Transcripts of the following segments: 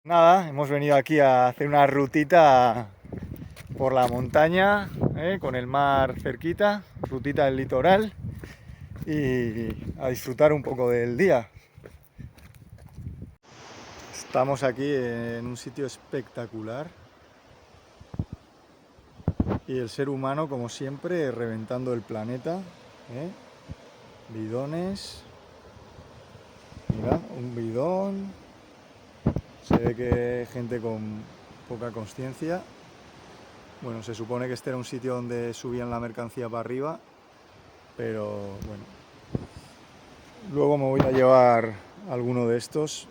Nada, hemos venido aquí a hacer una rutita por la montaña, con el mar cerquita, rutita del litoral y a disfrutar un poco del día. Estamos aquí en un sitio espectacular y el ser humano, como siempre, reventando el planeta. Bidones, mira, un bidón. Se ve que hay gente con poca conciencia. Bueno, se supone que este era un sitio donde subían la mercancía para arriba, pero bueno. Luego me voy a llevar alguno de estos.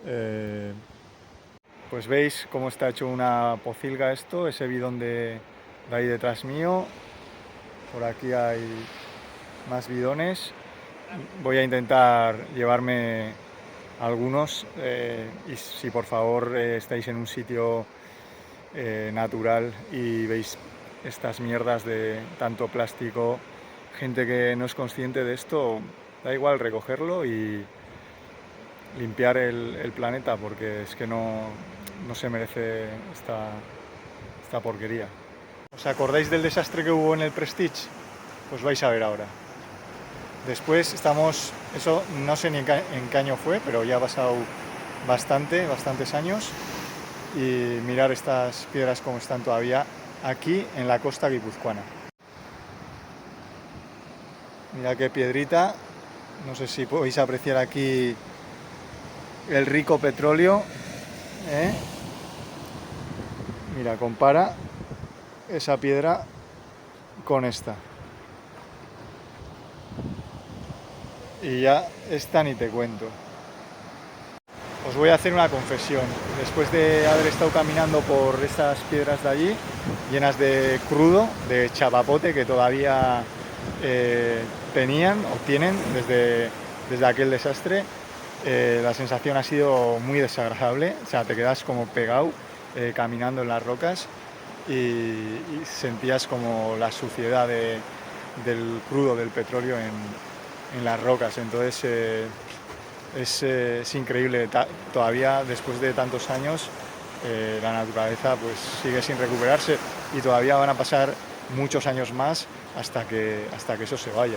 Pues veis cómo está hecho una pocilga esto, ese bidón de ahí detrás mío. Por aquí hay más bidones. Voy a intentar llevarme algunos y si por favor estáis en un sitio natural y veis estas mierdas de tanto plástico, gente que no es consciente de esto, da igual recogerlo y limpiar el planeta, porque es que no se merece esta porquería. ¿Os acordáis del desastre que hubo en el Prestige? Pues vais a ver ahora. Después estamos, eso no sé ni en qué año fue, pero ya ha pasado bastantes años. Y mirar estas piedras como están todavía aquí en la costa guipuzcoana. Mira qué piedrita, no sé si podéis apreciar aquí el rico petróleo. Mira, compara esa piedra con esta. Y ya esta ni te cuento. Os voy a hacer una confesión. Después de haber estado caminando por estas piedras de allí, llenas de crudo, de chapapote que todavía tenían o tienen desde aquel desastre, la sensación ha sido muy desagradable. O sea, te quedas como pegado caminando en las rocas y sentías como la suciedad del crudo, del petróleo en las rocas. Entonces es increíble, todavía después de tantos años la naturaleza pues sigue sin recuperarse y todavía van a pasar muchos años más hasta que eso se vaya.